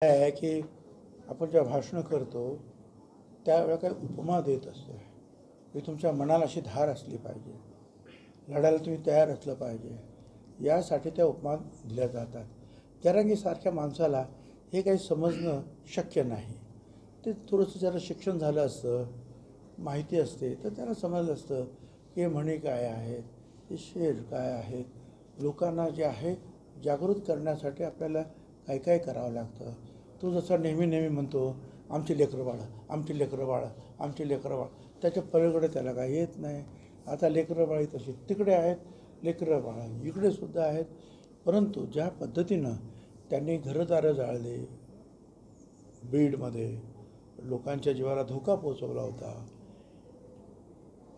आहे की आपण जेव्हा भाषणं करतो त्यावेळेला काही उपमा देत असतो की तुमच्या मनाला अशी धार असली पाहिजे, लढायला तुम्ही तयार असलं पाहिजे, यासाठी त्या उपमा दिल्या जातात. जरांगीसारख्या माणसाला हे काही समजणं शक्य नाही. ते थोडंसं जरा शिक्षण झालं असतं, माहिती असते तर त्याला समजलं असतं की हे म्हणी काय आहेत, हे शेर काय आहेत. लोकांना जे आहे जागृत करण्यासाठी आपल्याला काय काय करावं लागतं. तो जसा नेहमी नेहमी म्हणतो आमची लेकरं बाळं, आमची लेकरं बाळं, आमची लेकरं बाळं, त्याच्या पलीकडे त्याला काही येत नाही. आता लेकरं बाळी तशी तिकडे आहेत, लेकरं बाळं इकडे सुद्धा आहेत. परंतु ज्या पद्धतीनं त्यांनी घरदारं जाळले, बीडमध्ये लोकांच्या जीवाला धोका पोचवला होता,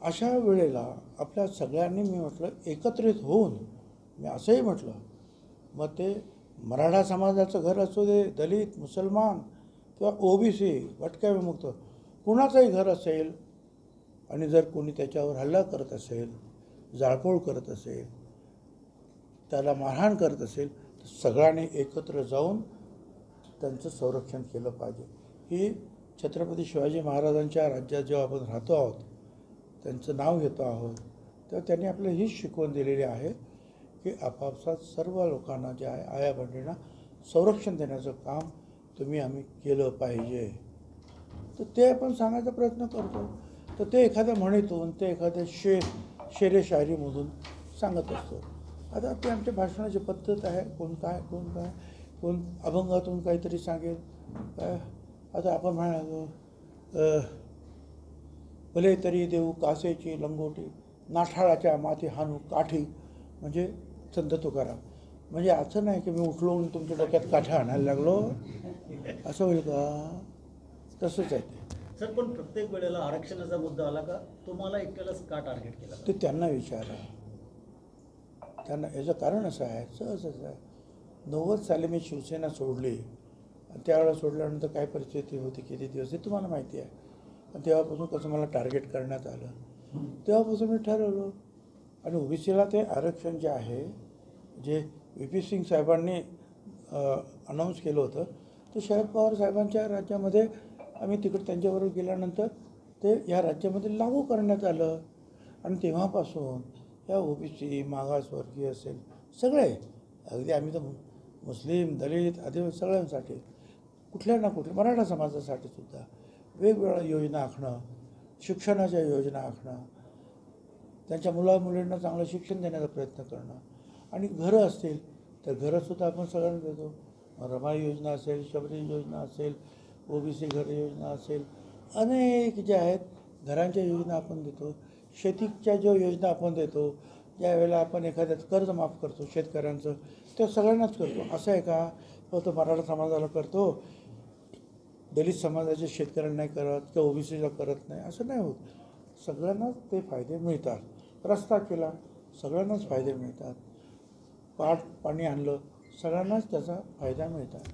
अशा वेळेला आपल्या सगळ्यांनी मी म्हटलं एकत्रित होऊन, मी असंही म्हटलं मग ते मराठा समाजाचं घर असू दे, दलित, मुसलमान किंवा ओबीसी, भटक्या विमुक्त, कुणाचंही घर असेल आणि जर कोणी त्याच्यावर हल्ला करत असेल, जाळपोळ करत असेल, त्याला मारहाण करत असेल तर सगळ्यांनी एकत्र जाऊन त्यांचं संरक्षण केलं पाहिजे. ही छत्रपती शिवाजी महाराजांच्या राज्यात जेव्हा आपण राहतो आहोत, त्यांचं नाव घेतो आहोत, तेव्हा त्यांनी आपल्याला हीच शिकवण दिलेली आहे की आपापसात सर्व लोकांना जे आहे आया बहिणींना संरक्षण देण्याचं काम आम्ही केलं पाहिजे. तर ते आपण सांगायचा प्रयत्न करतो. तर ते एखाद्या म्हणीतून, ते एखाद्या शेरे शायरीमधून सांगत असतो. आता ते आमच्या भाषणाची पद्धत आहे. कोण काय कोण अभंगातून काहीतरी सांगेल काय. आता आपण म्हणालो भले तरी देऊ कासेची लंगोटी, नाठाळाच्या माती हाणू काठी, म्हणजे संत तुकाराम. म्हणजे असं नाही की मी उठलो तुमच्या डोक्यात काठ्या आणायला लागलो, असं होईल का? तसंच आहे ते. सर, पण प्रत्येक वेळेला आरक्षणाचा मुद्दा आला का तुम्हाला एकट्यालाच का टार्गेट केला? ते त्यांना विचारा. त्यांना याचं कारण असं आहे, सहजच आहे. 90 साली मी शिवसेना सोडली आणि त्यावेळेला सोडल्यानंतर काय परिस्थिती होती, किती दिवस, हे तुम्हाला माहिती आहे. आणि तेव्हापासून कसं मला टार्गेट करण्यात आलं, तेव्हापासून मी ठरवलं. आणि ओबीसीला ते आरक्षण जे आहे, जे व्ही.पी. सिंग साहेबांनी अनाऊन्स केलं होतं, ते शरद पवार साहेबांच्या राज्यामध्ये आम्ही तिकडे त्यांच्याबरोबर गेल्यानंतर ते या राज्यामध्ये लागू करण्यात आलं. आणि तेव्हापासून या ओबीसी, मागासवर्गीय असेल, सगळे, अगदी आम्ही तर मुस्लिम, दलित, आदिवासी सगळ्यांसाठी, कुठल्या ना कुठल्या, मराठा समाजासाठी सुद्धा वेगवेगळ्या योजना आखणं, शिक्षणाच्या योजना आखणं, त्यांच्या मुलामुलींना चांगलं शिक्षण देण्याचा प्रयत्न करणं. आणि घरं असतील तर घरंसुद्धा आपण सगळ्यांना देतो. रमाई योजना असेल, शबरी योजना असेल, ओबीसी घर योजना असेल, अनेक ज्या आहेत घरांच्या योजना आपण देतो. शेतीच्या ज्या योजना आपण देतो, ज्या वेळेला आपण एखाद्याचं कर्ज माफ करतो शेतकऱ्यांचं, ते सगळ्यांनाच करतो. असं आहे का फक्त मराठा समाजाला करतो, दलित समाजाच्या शेतकऱ्यांना नाही करत किंवा ओबीसीला करत नाही, असं नाही होत. सगळ्यांनाच ते फायदे मिळतात. रस्ता केला, सगळ्यांनाच फायदे मिळतात. पाणी आणलं, सगळ्यांनाच त्याचा फायदा मिळतात.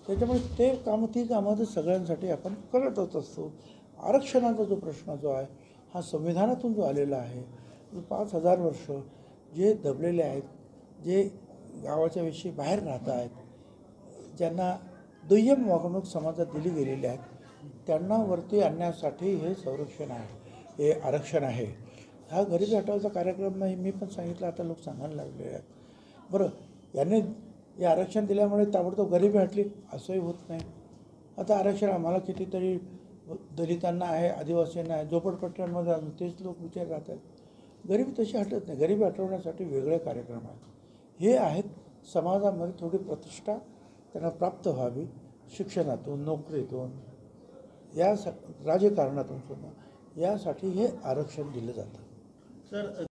त्याच्यामुळे ते कामं, ती कामं तर सगळ्यांसाठी आपण करतच असतो. आरक्षणाचा जो प्रश्न जो आहे हा संविधानातून जो आलेला आहे, 5000 वर्ष जे दबलेले आहेत, जे गावाच्या विषयी बाहेर राहत आहेत, ज्यांना दुय्यम वागणूक समाजात दिली गेलेली आहे, त्यांना वरती आणण्यासाठी हे संरक्षण आहे, हे आरक्षण आहे. हा गरिबी हटवायचा कार्यक्रम नाही, मी पण सांगितलं, आता लोक सांगायला लागले आहेत. बरं, यांनी हे आरक्षण दिल्यामुळे ताबडतोब गरिबी हटली असंही होत नाही. आता आरक्षण आम्हाला कितीतरी दलितांना आहे, आदिवासींना आहे, झोपडपट्ट्यांमध्ये अजून तेच लोक विचार राहत आहेत. गरिबी तशी हटत नाही. गरिबी हटवण्यासाठी वेगळे कार्यक्रम आहेत. हे आहेत समाजामध्ये थोडी प्रतिष्ठा त्यांना प्राप्त व्हावी, शिक्षणातून, नोकरीतून, या राजकारणातून सुद्धा, यासाठी हे आरक्षण दिलं जातं. सर